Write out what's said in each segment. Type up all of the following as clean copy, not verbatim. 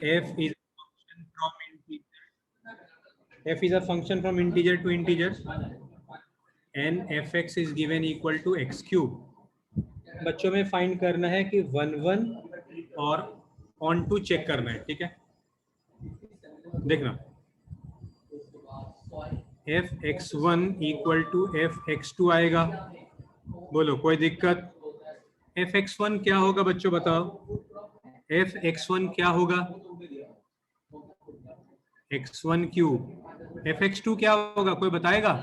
f is a function from integer to integer and fx is given equal to x cube। बच्चों में find करना है कि 1 और ऑन टू चेक करना है, ठीक है। देखना fx1 इक्वल टू fx2 आएगा, बोलो कोई दिक्कत। fx1 क्या होगा बच्चों बताओ, fx1 क्या होगा, x1 क्यूब। fx2 क्या होगा कोई बताएगा?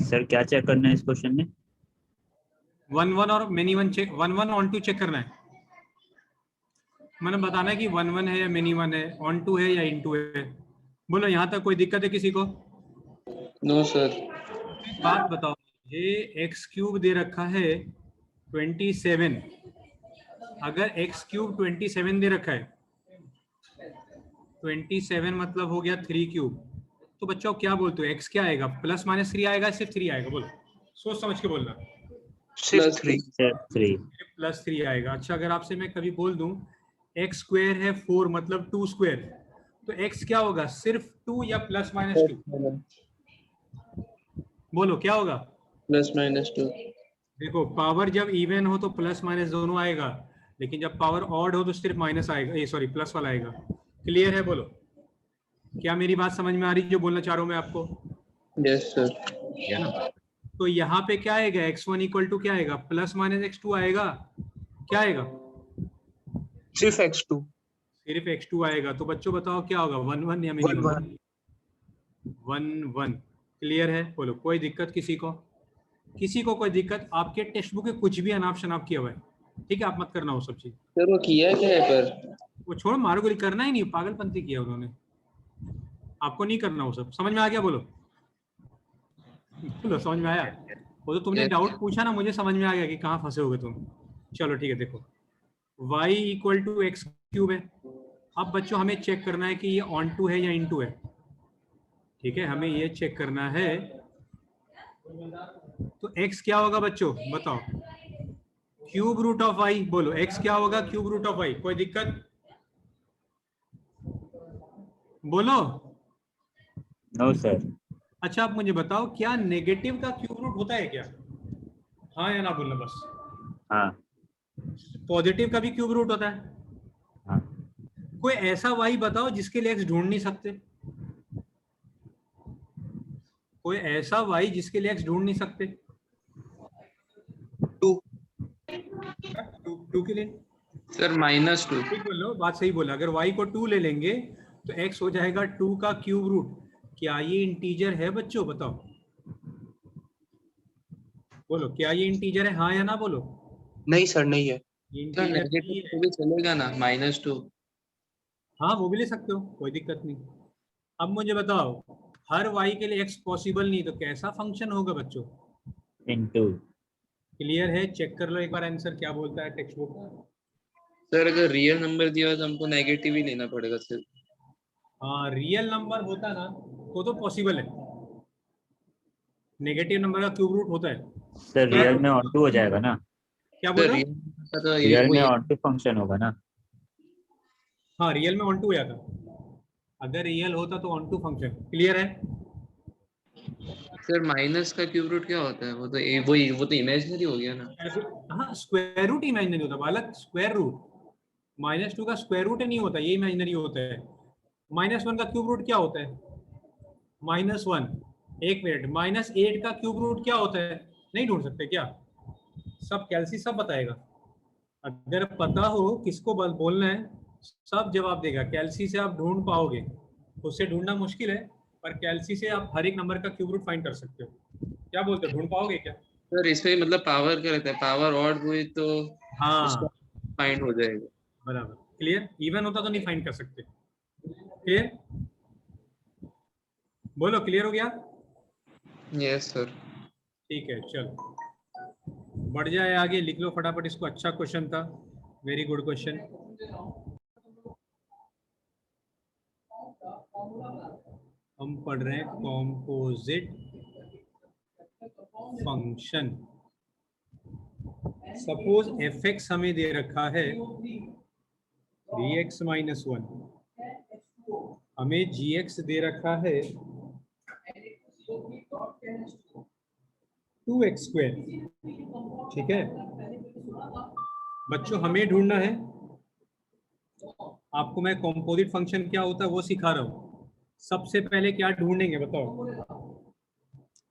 सर क्या चेक करना है इस क्वेश्चन में? 1 और many one check, 1 onto check करना है, मतलब बताना है कि 1 है या मेनी वन है, ऑन टू है या इन टू है। बोलो यहाँ तक कोई दिक्कत है किसी को? No sir. बात बताओ, ये एक्स क्यूब दे रखा है 27, अगर एक्स क्यूब 27 दे रखा है, 27 मतलब हो गया 3 क्यूब, तो बच्चों क्या बोलते हो, एक्स क्या आएगा, प्लस माइनस 3 आएगा सिर्फ 3 आएगा? बोलो सोच समझ के बोलना। प्लस 3 प्लस 3 आएगा। अच्छा अगर आपसे मैं कभी बोल दूं एक्स स्क्वायर है 4 मतलब 2 स्क्वायर, तो एक्स क्या होगा, सिर्फ 2 या प्लस माइनस 2? बोलो क्या होगा? Plus minus 2। देखो पावर जब इवन हो तो प्लस माइनस दोनों आएगा, लेकिन जब पावर ऑड हो तो सिर्फ माइनस आएगा, ये सॉरी प्लस वाला आएगा। क्लियर है? बोलो क्या मेरी बात समझ में आ रही है जो बोलना चाह रहा हूं मैं आपको? Yes sir. तो यहाँ पे क्या आएगा, x1 इक्वल टू क्या आएगा, प्लस माइनस x2 आएगा। क्या आएगा? सिर्फ x2। सिर्फ x2 आएगा। तो बच्चों बताओ क्या होगा, 1 या मिनिमम? 1 क्लियर है? बोलो कोई दिक्कत किसी को? किसी को कोई दिक्कत? आपके टेक्स्ट बुक में कुछ भी अनाप शनाप किया हुआ है, ठीक है, आप मत करना वो सब चीज। सर वो किया क्या है पर? वो छोड़ो, मारो गोली करना ही नहीं, पागलपंती किया उन्होंने, आपको नहीं करना वो सब। समझ में आ गया? बोलो बोलो समझ में आया? वो तो तुमने डाउट पूछा ना, मुझे समझ में आ गया कि कहाँ फंसे होगे तुम। चलो ठीक है, देखो y equal to x cube है। अब बच्चों हमें चेक करना है कि ये ऑन टू है या इन टू है, ठीक है, हमें ये चेक करना है। तो x क्या होगा बच्चों बताओ, क्यूब रूट ऑफ y। बोलो x क्या होगा, क्यूब रूट ऑफ y। कोई दिक्कत? बोलो। No sir. अच्छा आप मुझे बताओ, क्या नेगेटिव का क्यूब रूट होता है क्या? हाँ या ना बोलना बस। हाँ पॉजिटिव का भी क्यूब रूट होता है। हाँ। कोई ऐसा y बताओ जिसके लिए x ढूंढ नहीं सकते, कोई ऐसा y जिसके लिए x ढूंढ नहीं सकते? 2 टू के लिए सर -2। ठीक बोलो, बात सही बोला। अगर y को 2 ले लेंगे तो x हो जाएगा 2 का क्यूब रूट। क्या ये इंटीजर है बच्चों बताओ? बोलो क्या ये इंटीजर है, हाँ या ना बोलो। नहीं सर नहीं है। ये सर इंटीजर नहीं नेगेटिव है। तो भी चलेगा ना, -2। हाँ वो भी ले सकते हो, कोई दिक्कत नहीं। अब मुझे बताओ, हर y के लिए x पॉसिबल नहीं, तो कैसा फंक्शन होगा बच्चों? इनटू। क्लियर है? चेक कर लो एक बार आंसर क्या बोलता है टेक्स्ट बुक। सर अगर रियल नंबर दिया हो तो हमको नेगेटिव ही लेना पड़ेगा सर। हाँ रियल नंबर होता ना तो पॉसिबल है, नेगेटिव नंबर का क्यूब रूट होता है। सर क्या रियल में ऑन टू हो जाएगा ना? क्या बोल सर रहे रियल हो? नंबर का तो ये रियल वो में ये ऑन टू फंक्शन होगा ना? हाँ रियल में ऑन टू आता, अगर रियल होता तो ऑन टू फंक्शन। क्लियर है? सर माइनस का क्यूब रूट क्या होता है? वो तो इमेजिनरी हो गया ना। हाँ स्क्वायर रूट इमेजिनरी होता है बालक, स्क्वायर रूट। -2 का स्क्वायर रूट नहीं होता, ये इमेजिनरी होता है। -1 का क्यूब रूट क्या होता है? -1। एक मिनट, -8 का क्यूब रूट क्या होता है? नहीं ढूंढ सकते क्या? सब कैलसी सब बताएगा, अगर पता हो किसको बोलना है सब जवाब देगा। कैलसी से आप ढूंढ पाओगे, उससे ढूंढना मुश्किल है, पर कैलसी से आप हर एक नंबर का क्यूब रूट फाइंड कर सकते हो। क्या बोलते हो, ढूंढ पाओगे क्या? सर इसमें मतलब पावर क्या रहता है? पावर ऑड हुई तो उसका हाँ फाइंड हो जाएगा। बराबर। क्लियर? इवन होता तो नहीं फाइंड कर सकते। क्लियर? बोलो क्लियर हो गया? Yes sir. ठीक है चलो बढ़ जाए आगे, लिख लो फटाफट इसको। अच्छा क्वेश्चन था, वेरी गुड क्वेश्चन। हम पढ़ रहे हैं कॉम्पोजिट फंक्शन। सपोज fx हमें दे रखा है 3x माइनस 1, हमें gx दे रखा है 2x स्क्वायर। ठीक है बच्चों, हमें ढूंढना है, आपको मैं कॉम्पोजिट फंक्शन क्या होता है वो सिखा रहा हूँ। सबसे पहले क्या ढूंढेंगे बताओ?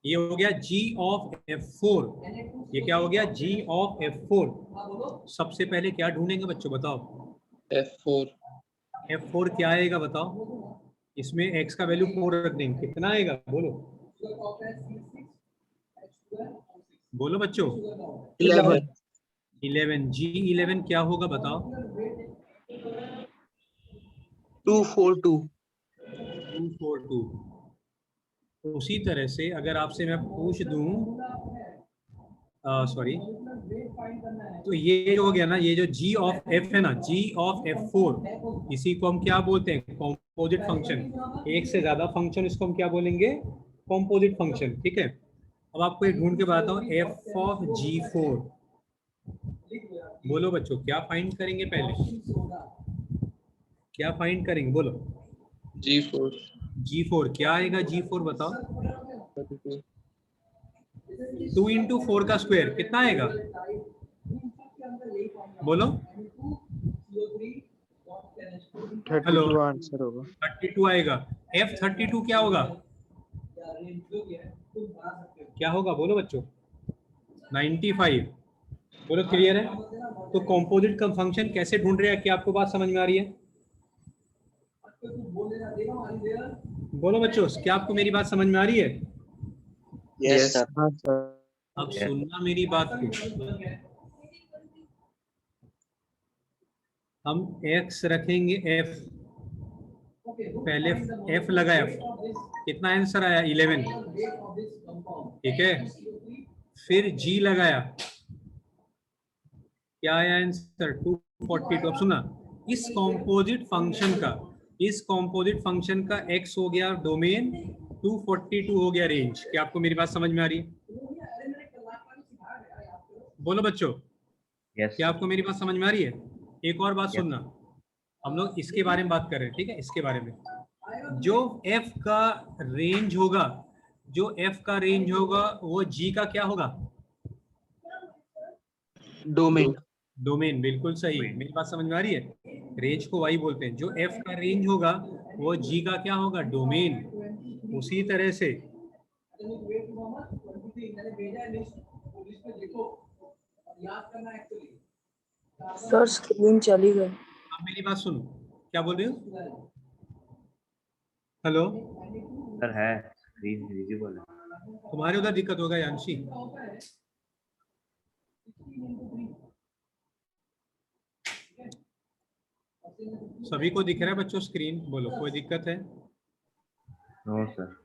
ये हो गया g ऑफ f4, ये क्या हो गया g ऑफ f4। सबसे पहले क्या ढूंढेंगे बच्चों बताओ? F4 f4 क्या आएगा बताओ? इसमें x का वैल्यू 4 रख देंगे, कितना आएगा बोलो? बोलो बच्चों। 11 11, g11 क्या होगा बताओ? 242 242। उसी तरह से अगर आपसे मैं पूछ दूं, सॉरी, तो ये जो हो गया ना, ये जो g ऑफ f है ना, g ऑफ f4, इसी को हम क्या बोलते हैं? Composite function. एक से ज्यादा फंक्शन, इसको हम क्या बोलेंगे? Composite function. ठीक है, अब आपको एक ढूंढ के बताता हूँ, f ऑफ g4। बोलो बच्चों, क्या फाइंड करेंगे पहले? क्या फाइंड करेंगे बोलो? G4 g4 क्या आएगा? g4 बताओ। 32 2 इंटू 4 का स्क्वायर कितना आएगा बोलो? 32 आंसर होगा। 32 आएगा। f32 क्या होगा? क्या होगा बोलो बच्चों? 95। बोलो क्लियर है? तो कॉम्पोजिट का फंक्शन कैसे ढूंढ रहे हैं, क्या आपको बात समझ में आ रही है? बोलो बच्चों, क्या आपको मेरी बात समझ में आ रही है? Yes sir हाँ सर। अब सुनना मेरी बात को। हम x रखेंगे f, पहले f लगाया, कितना आंसर आया? 11। ठीक है, फिर g लगाया, क्या आया आंसर? 242। अब सुना, इस कॉम्पोजिट फंक्शन का x हो गया डोमेन, 242 हो गया रेंज। क्या आपको मेरी बात समझ में आ रही है? बोलो बच्चों, यस क्या आपको मेरी बात समझ में आ रही है? एक और बात सुनना, हम लोग इसके बारे में बात कर रहे हैं। ठीक है, इसके बारे में जो f का रेंज होगा, वो g का क्या होगा? डोमेन। बिल्कुल सही, मेरी बात समझ में आ रही है? रेंज को y बोलते हैं। जो f का रेंज होगा वो g का क्या होगा? डोमेन। उसी तरह से सर स्क्रीन चली गई। अब मेरी बात सुनो, क्या बोल रहे हो? हेलो, सर है, स्क्रीन विजिबल है। तुम्हारे उधर दिक्कत होगा यांशी? सभी को दिख रहा है बच्चों स्क्रीन? बोलो, कोई दिक्कत है? No sir.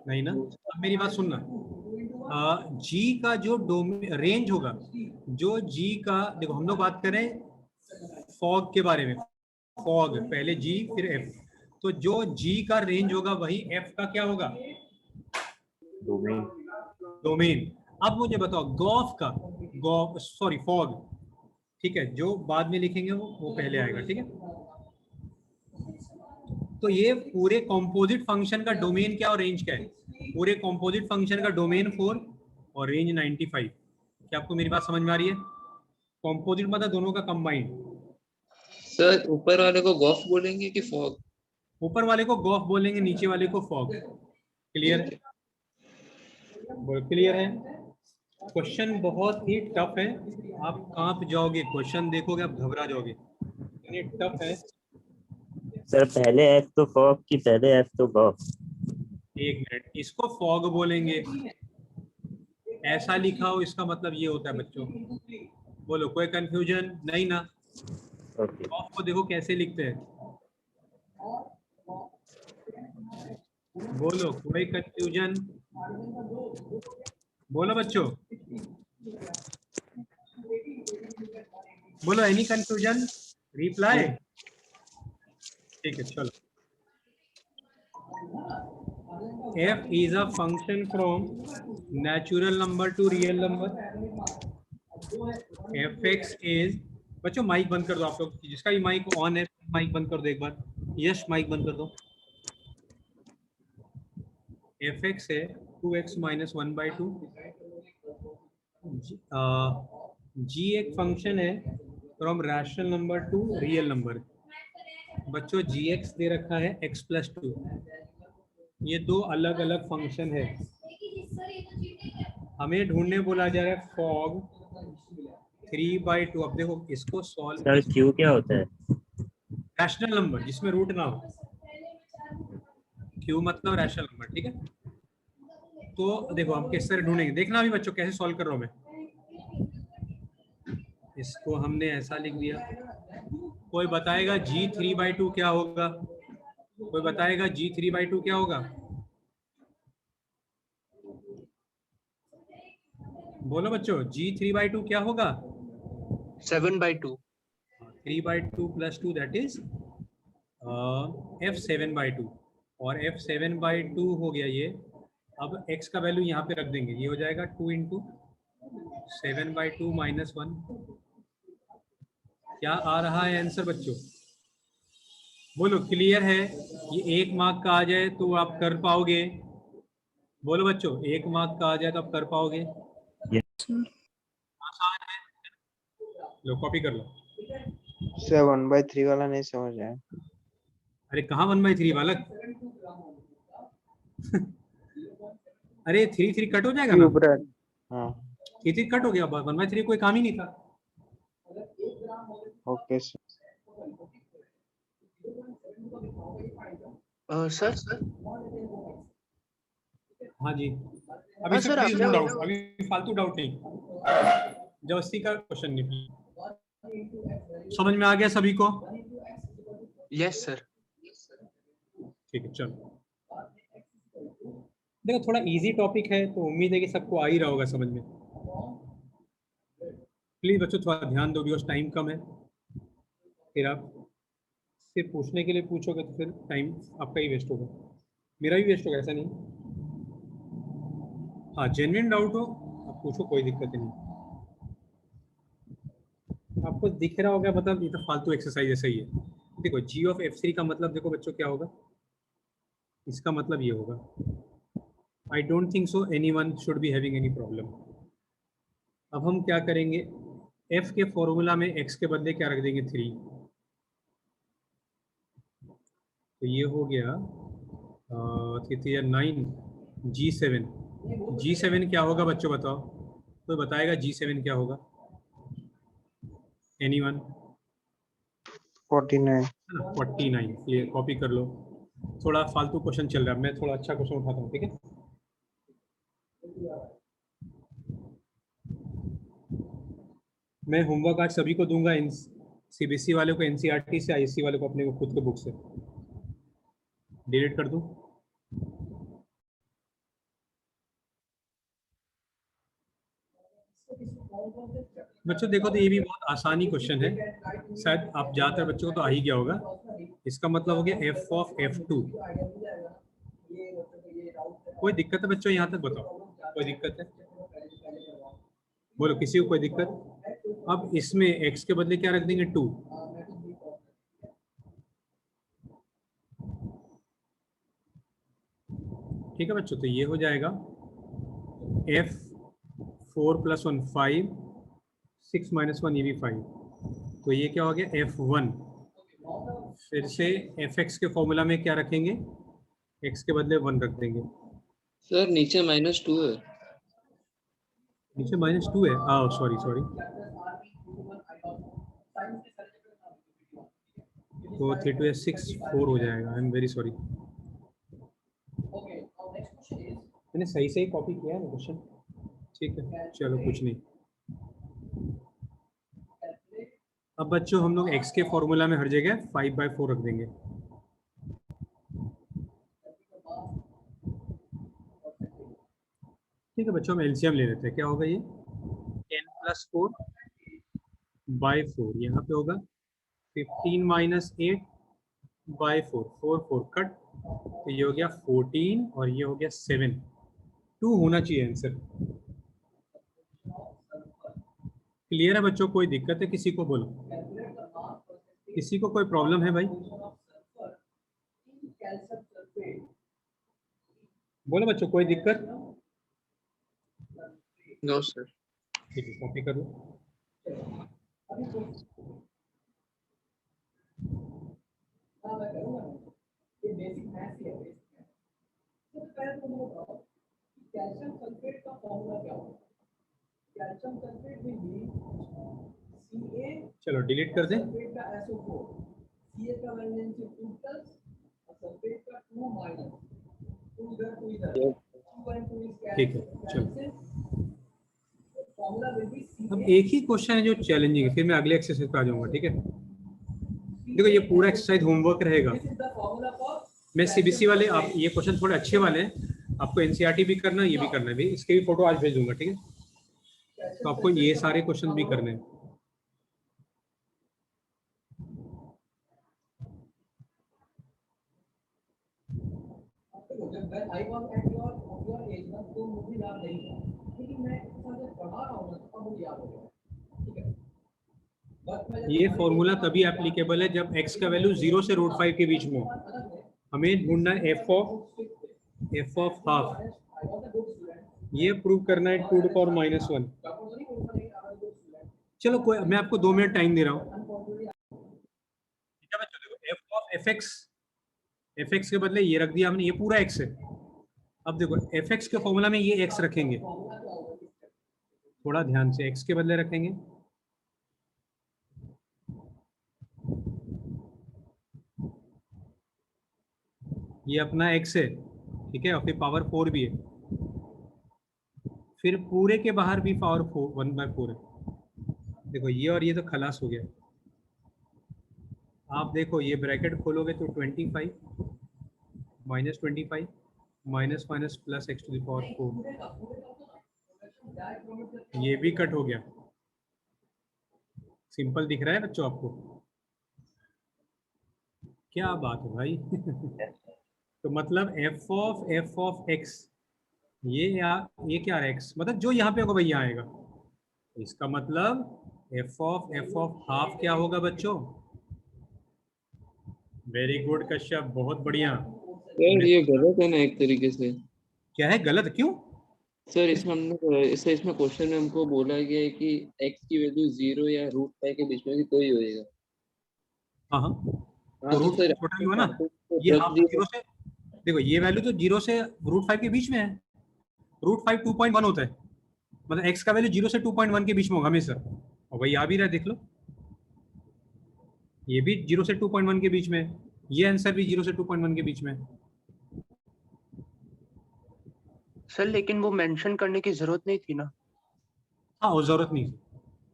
नहीं ना? अब मेरी बात सुनना, जी का जो रेंज होगा, जो जी का, देखो हम लोग बात करें फॉग के बारे में। फॉग पहले जी फिर एफ, तो जो जी का रेंज होगा वही एफ का क्या होगा? डोमेन। अब मुझे बताओ गॉफ, सॉरी फॉग, ठीक है, जो बाद में लिखेंगे वो पहले आएगा। ठीक है, तो ये पूरे कॉम्पोजिट फंक्शन का डोमेन क्या और रेंज क्या है? पूरे कॉम्पोजिट फंक्शन का डोमेन 4 और रेंज 95। क्या आपको मेरी बात समझ में आ रही है? कॉम्पोजिट मतलब दोनों का कंबाइंड। सर ऊपर वाले को गॉफ बोलेंगे कि फॉग? ऊपर वाले को गॉफ बोलेंगे, नीचे वाले को फॉग। क्लियर है? क्लियर है? क्वेश्चन बहुत ही टफ है, आप कांप जाओगे। क्वेश्चन देखोगे आप घबरा जाओगे, इतने टफ है। सर पहले एफ तो फॉग की, पहले एफ तो गॉफ। एक मिनट, इसको फॉग बोलेंगे, ऐसा लिखा हो इसका मतलब ये होता है बच्चों। बोलो, कोई कंफ्यूजन नहीं ना? ओके। ऑफ को देखो कैसे लिखते हैं, बोलो कोई कंफ्यूजन? बोलो बच्चों, बोलो एनी कंफ्यूजन? रिप्लाई। ठीक है, चलो। f is a function from natural number to real number. fx is बच्चों माइक बंद कर दो आप लोग, जिसका भी माइक ऑन है माइक बंद कर दो एक बार। यश माइक बंद कर दो। fx है 2x माइनस 1/2। g एक फंक्शन है from rational number two real number. बच्चों gx दे रखा है x+2। ये दो अलग अलग फंक्शन है। हमें ढूंढने बोला जा रहा है फॉग 3/2। अब देखो इसको सॉल्व, सर क्यू क्या होता है? रैशनल नंबर जिसमें रूट ना हो। क्यू मतलब रैशनल नंबर, ठीक है। तो देखो हम किस तरह ढूंढेंगे, देखना अभी बच्चों कैसे सॉल्व कर रहा हूं मैं। इसको हमने ऐसा लिख दिया। कोई बताएगा g 3/2 क्या होगा? कोई बताएगा g 3/2 क्या होगा? बोलो बच्चों, g 3/2 क्या होगा? 7/2। 3/2 + 2 दैट इज f 7/2। और f 7/2 हो गया ये। अब x का वैल्यू यहाँ पे रख देंगे, ये हो जाएगा 2 × 7/2 - 1। क्या आ रहा है आंसर बच्चों? बोलो क्लियर है? ये 1 मार्क का आ जाए तो आप कर पाओगे? बोलो बच्चों, 1 मार्क का आ जाए तो आप कर पाओगे? आसान है, लो कॉपी कर लो। सर 1/3 वाला नहीं समझ आया। अरे कहाँ 1/3 बालक? अरे 3 कट हो जाएगा ना। Cube rat. हाँ 3 कट हो गया, 1/3 कोई काम ही नहीं था। Okay sir. सर हाँ जी, अभी हाँ से सर, प्लीज आपने नो डाउट, अभी फालतू डाउट नहीं, जबरदस्ती का क्वेश्चन नहीं। समझ में आ गया सभी को? Yes sir. ठीक है चलो। देखो थोड़ा इजी टॉपिक है तो उम्मीद है कि सबको आ ही रहा होगा समझ में। प्लीज बच्चों थोड़ा ध्यान दो, बिकॉज टाइम कम है। फिर आप सिर्फ पूछने के लिए पूछोगे तो फिर टाइम आपका ही वेस्ट होगा, मेरा भी वेस्ट होगा, ऐसा नहीं। हाँ जेन्युइन डाउट हो आप पूछो, कोई दिक्कत नहीं। आपको दिख रहा होगा मतलब ये तो फालतू एक्सरसाइज ऐसा ही है। देखो g ऑफ f3 का मतलब देखो बच्चों क्या होगा, इसका मतलब ये होगा। आई don't think so anyone should be having any problem. अब हम क्या करेंगे, f के फॉर्मूला में x के बदले क्या रख देंगे 3। तो ये हो गया 9 g7 क्या होगा बच्चों बताओ? कोई बताएगा g7 क्या होगा? एनीवन? 49। 49। ये कॉपी कर लो। थोड़ा फालतू क्वेश्चन चल रहा है, मैं थोड़ा अच्छा क्वेश्चन उठाता हूँ, ठीक है। मैं होमवर्क आज सभी को दूंगा, सीबीएसई वाले को एनसीईआरटी से, आईएससी वाले को अपने को खुद के बुक से। डिलीट कर दूं? बच्चों देखो तो ये भी बहुत आसानी क्वेश्चन है, शायद आप ज़्यादातर बच्चों को तो आ ही गया होगा। इसका मतलब हो गया f ऑफ f2। कोई दिक्कत है बच्चों यहाँ तक बताओ? कोई दिक्कत है? बोलो किसी को कोई दिक्कत? अब इसमें x के बदले क्या रख देंगे 2। ठीक है बच्चों, तो ये हो जाएगा f4 + 1 5, 6 - 1 ये भी 5। तो ये क्या हो गया f1। फिर से fx के फॉर्मूला में क्या रखेंगे, x के बदले 1 रख देंगे। सर नीचे -2 है। नीचे -2 है, सॉरी तो 3 2 6 4 हो जाएगा। आई एम वेरी सॉरी, मैंने सही से ही कॉपी किया है ना क्वेश्चन। ठीक है चलो कुछ नहीं। अब बच्चों हम लोग x के फॉर्मूला में हर जगह 5/4 रख देंगे। ठीक है बच्चों, हम एलसीएम ले लेते हैं। क्या होगा ये 10 + 4/4, यहाँ पे होगा 15 - 8/4, 4 4 कट, तो ये हो गया 14 और ये हो गया 7। 2 होना चाहिए आंसर। क्लियर है बच्चों? कोई दिक्कत है किसी को? बोलो, किसी को कोई प्रॉब्लम है भाई? बोलो बच्चों, कोई दिक्कत? No sir. ठीक है, कॉपी करो। चलो डिलीट कर दें। ठीक है, चलो अब एक ही क्वेश्चन है जो चैलेंजिंग है, फिर मैं अगले एक्सरसाइज पे आ जाऊंगा। ठीक है, देखो ये पूरा एक्सरसाइज होमवर्क रहेगा। मैं सीबीएसई वाले, आप ये क्वेश्चन थोड़े अच्छे वाले हैं, आपको एनसीईआरटी भी करना, ये भी करना है भी, इसके भी फोटो आज भेज दूंगा। ठीक है, तो आपको ये सारे क्वेश्चन भी करने हैं। ये फॉर्मूला तभी एप्लीकेबल है जब x का वैल्यू 0 से √5 के बीच में हो। हमें ढूंढना है f ऑफ हाफ। ये प्रूव करना है 2 टू पावर -1। चलो कोई, मैं आपको 2 मिनट टाइम दे रहा हूँ। ठीक है बच्चों, देखो f ऑफ fx के बदले ये रख दिया हमने, ये पूरा x है। अब देखो fx के फॉर्मूला में ये x रखेंगे, थोड़ा ध्यान से, x के बदले रखेंगे ये अपना x है। ठीक है, और फिर पावर 4 भी है, फिर पूरे के बाहर भी पावर 1/4 है। देखो ये और ये तो खलास हो गया। आप देखो ये ब्रैकेट खोलोगे तो 25 -25 minus minus plus x to the power 4, ये भी कट हो गया। सिंपल दिख रहा है बच्चों आपको? क्या बात है भाई। तो मतलब f ऑफ x, ये क्या आ रहा है x, मतलब जो यहाँ पे होगा वही यहाँ आएगा। इसका मतलब f ऑफ हाफ क्या होगा बच्चों? वेरी गुड कश्यप, बहुत बढ़िया। सर ये गलत है ना एक तरीके से? क्या है गलत? क्यों सर इसमें हमने इसमें क्वेश्चन में हमको बोला गया है कि x की वैल्यू 0 या √5 के बीच में कोई होएगा। हाँ हाँ, हाँ तो तो रूट सर छोटा ही हुआ ना, ये हाफ 0 से, देखो ये वैल्यू तो 0 से √5 के बीच में है। √5 2.1 होता है, मतलब x का वैल्यू 0 से 2.1 के बीच में होगा हमेशा, और वही आ भी रहा है, देख लो ये भी 0 से 2.1 के बीच में है, ये आंसर भी 0 से 2.1 के बीच में है। सर लेकिन वो मेंशन करने की जरूरत नहीं थी ना। हाँ, वो जरूरत नहीं,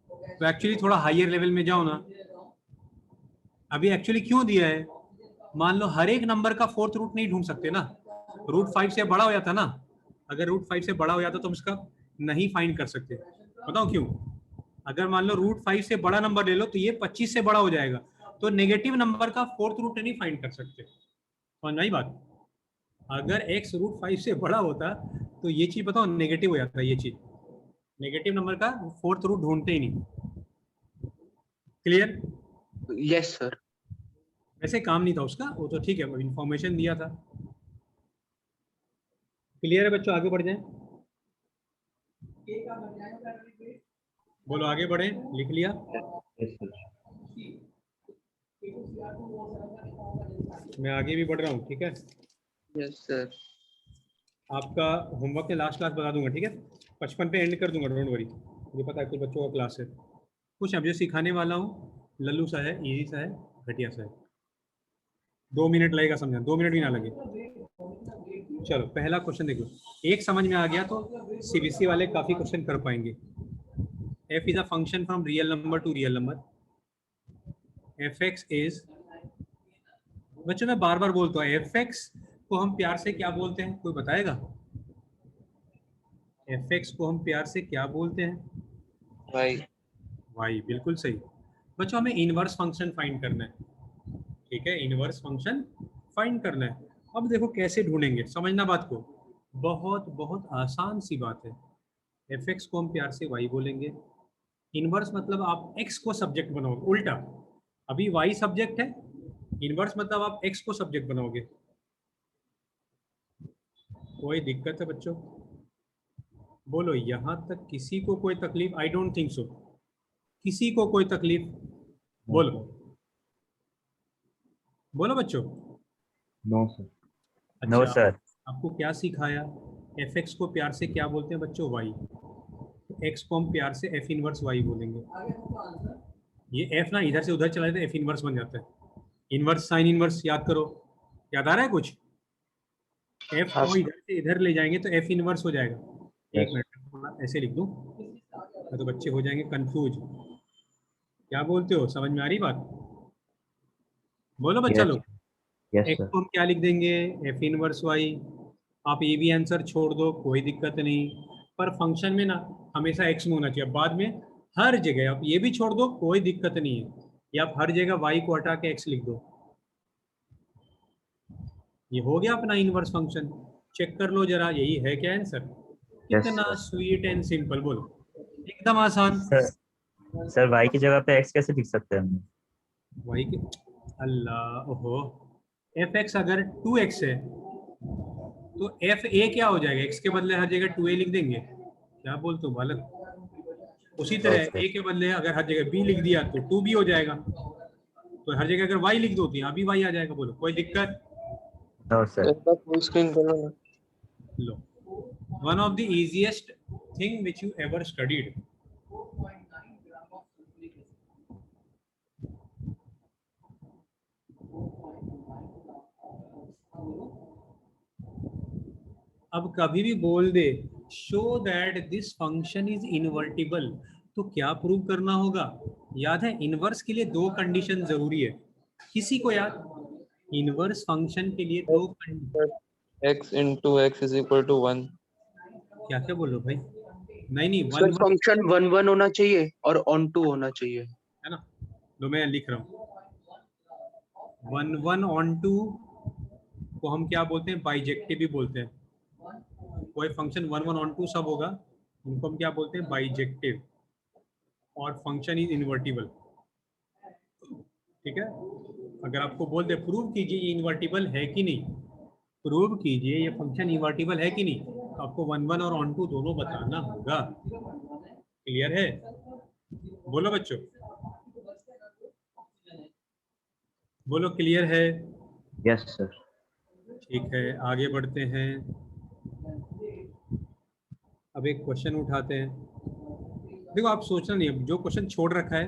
तो एक्चुअली थोड़ा हायर लेवल में जाओ ना। अभी एक्चुअली क्यों दिया है, मान लो हर एक नंबर का 4th रूट नहीं ढूंढ सकते ना, √5 से बड़ा हो जाता ना, अगर √5 से बड़ा हो जाता तो हम इसका नहीं फाइंड कर सकते। बताओ क्यों? अगर मान लो √5 से बड़ा नंबर ले लो तो ये 25 से बड़ा हो जाएगा, तो नेगेटिव नंबर का 4th रूट नहीं फाइंड कर सकते। समझ में आई बात? अगर x √5 से बड़ा होता तो ये चीज बताओ नेगेटिव हो जाता, ये चीज नेगेटिव नंबर का 4th रूट ढूंढते ही नहीं। क्लियर? Yes sir. वैसे काम नहीं था उसका, वो तो ठीक है, इंफॉर्मेशन दिया था। क्लियर है बच्चों? आगे बढ़ जाएं। बोलो आगे बढ़े, लिख लिया? मैं आगे भी बढ़ रहा हूँ। ठीक है, यस सर। आपका होमवर्क के लास्ट क्लास बता दूंगा। ठीक है, 55 पे एंड कर दूंगा, डोंट वरी, मुझे पता है कुछ बच्चों का क्लास है। कुछ अब जो सिखाने वाला हूँ लल्लू सा है, इजी सा है, घटिया सा है, 2 मिनट लगेगा समझा, 2 मिनट भी ना लगे। चलो पहला क्वेश्चन देखो, एक समझ में आ गया तो सीबीएसई वाले काफी क्वेश्चन कर पाएंगे। f is a function from real number two real number, fx is, बच्चों मैं बार बार बोलता हूँ fx को हम प्यार से क्या बोलते हैं, कोई बताएगा? fx को हम प्यार से क्या बोलते हैं? y, बिल्कुल सही। बच्चों हमें इनवर्स फंक्शन फाइंड करना है। ठीक है, इनवर्स फंक्शन फाइंड करना है। अब देखो कैसे ढूंढेंगे, समझना बात को, बहुत बहुत आसान सी बात है। fx को हम प्यार से y बोलेंगे, इनवर्स मतलब आप x को सब्जेक्ट बनाओगे, उल्टा। अभी y सब्जेक्ट है, इनवर्स मतलब आप x को सब्जेक्ट बनाओगे। कोई दिक्कत है बच्चों? बोलो, यहां तक किसी को कोई तकलीफ? I don't think so. किसी को कोई तकलीफ? बोलो बोलो बच्चों। No sir. नो अच्छा, सर। आपको क्या सिखाया? fx को प्यार से क्या बोलते हैं बच्चों? y। x को हम प्यार से f इनवर्स y बोलेंगे। ये f ना इधर से उधर चला जाता है, f इनवर्स बन जाता है। इनवर्स साइन इनवर्स याद करो, याद आ रहा है कुछ? f हाँ को इधर से इधर ले जाएंगे तो f इनवर्स हो जाएगा। एक Yes. मिनट, थोड़ा ऐसे लिख दूं तो बच्चे हो जाएंगे कंफ्यूज। क्या बोलते हो, समझ में आ रही बात? बोलो बच्चा यस लोग। Yes x sir. को हम क्या लिख देंगे? f inverse y। आप ये भी आंसर छोड़ दो, कोई दिक्कत नहीं, पर फंक्शन में ना हमेशा x में होना चाहिए। बाद में हर जगह आप ये भी छोड़ दो, कोई दिक्कत नहीं है, या आप हर जगह y को हटा के x लिख दो। ये हो गया अपना इनवर्स फंक्शन। चेक कर लो जरा, यही है क्या आंसर? यस कितना सर। स्वीट एंड सिंपल, बोलो, एकदम आसान। सर y की जगह पे x कैसे लिख सकते हैं हम? वही कि अल्लाह, ओहो, एफ एक्स अगर 2x है तो एफ ए क्या हो जाएगा? x के बदले हर जगह 2a लिख देंगे। क्या बोलते हो बालक? उसी तरह ओके। a के बदले अगर हर जगह b लिख दिया तो 2b हो जाएगा। तो हर जगह अगर y लिख दो तो यहाँ भी y आ जाएगा। बोलो, कोई दिक्कत? नो तो सर। एक बार फुल स्क्रीन करो ना। लो, one of the easiest thing which you ever studied. अब कभी भी बोल दे show that this function is invertible, तो क्या प्रूव करना होगा? याद है, इनवर्स के लिए दो कंडीशन जरूरी है। किसी को याद? इनवर्स फंक्शन के लिए दो condition. x into x is equal to 1। क्या क्या बोल रहे हो भाई? नहीं नहीं, वन सर वन फंक्शन 1 1 होना चाहिए और ऑन 2 होना चाहिए। है ना। लो मैं लिख रहा हूँ, 1 1 ऑन 2 को हम क्या बोलते हैं? बाइजेक्टिव भी बोलते हैं। कोई फंक्शन 1 1 ऑन 2 सब होगा, उनको हम क्या बोलते हैं? बाइजेक्टिव। और फंक्शन इज इन्वर्टिबल। ठीक है, अगर आपको बोल दे प्रूव कीजिए ये इन्वर्टिबल है कि नहीं, प्रूव कीजिए ये फंक्शन इन्वर्टिबल है कि नहीं, तो आपको 1 1 और ऑन 2 दोनों बताना होगा। क्लियर है? बोलो बच्चों, बोलो क्लियर है? Yes sir. ठीक है, आगे बढ़ते हैं। अब एक क्वेश्चन उठाते हैं। देखो, आप सोचना नहीं, अब जो क्वेश्चन छोड़ रखा है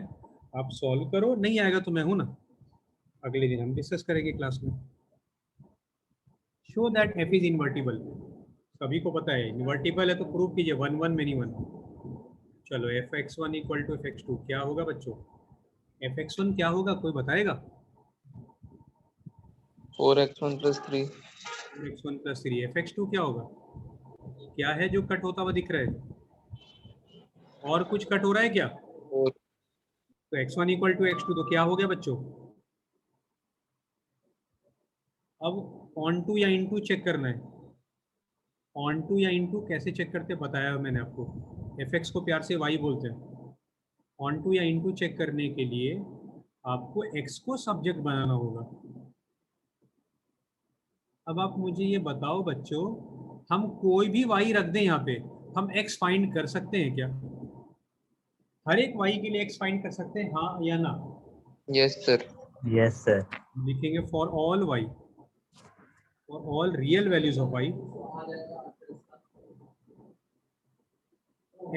आप सॉल्व करो, नहीं आएगा तो मैं हूं ना, अगले दिन हम डिस्कस करेंगे क्लास में। Show that F is invertible. सभी को पता है इन्वर्टिबल है, तो प्रूव कीजिए 1 1 मेनी 1। चलो, f x one equal to f x two क्या होगा बच्चों? एफ एक्स वन क्या होगा, कोई बताएगा? 4x1 + 3। X one plus three. F x two क्या होगा? क्या है जो कट होता हुआ दिख रहा है? और कुछ कट हो रहा है क्या? 4। तो x one equal to x two तो क्या हो गया बच्चों? अब ऑन टू या इन टू चेक करना है। ऑन टू या इन टू कैसे चेक करते बताया मैंने आपको। एफ एक्स को प्यार से वाई बोलते हैं। ऑन टू या इन टू चेक करने के लिए आपको एक्स को सब्जेक्ट बनाना होगा। अब आप मुझे ये बताओ बच्चों, हम कोई भी वाई रख दें यहाँ पे, हम एक्स फाइंड कर सकते हैं क्या? हर एक वाई के लिए एक्स फाइंड कर सकते हैं, हाँ या ना? Yes sir. Yes sir. लिखेंगे for all y, for all real values of y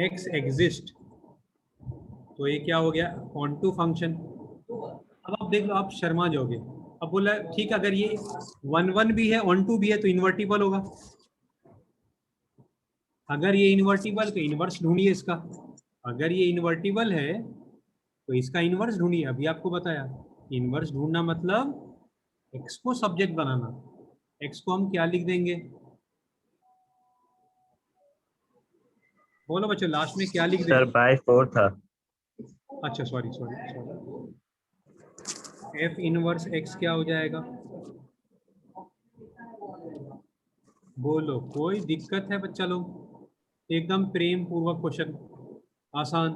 x exist. तो ये क्या हो गया? Onto function. अब आप देख लो, आप शर्मा जाओगे। अब बोला ठीक, अगर ये 1 1 भी है ऑन टू भी है तो इन्वर्टिबल होगा। अगर ये इन्वर्टिबल तो इनवर्स ढूंढिए इसका। अगर ये इन्वर्टिबल है तो इसका इनवर्स ढूंढिए। अभी आपको बताया इनवर्स ढूंढना मतलब एक्स को सब्जेक्ट बनाना। एक्स को हम क्या लिख देंगे? बोलो बच्चों, लास्ट में क्या लिख सर देंगे? बाय 4 था। अच्छा sorry sorry sorry, F inverse x क्या हो जाएगा? बोलो, कोई दिक्कत है बच्चा लोग? एकदम प्रेम पूर्वक क्वेश्चन, आसान।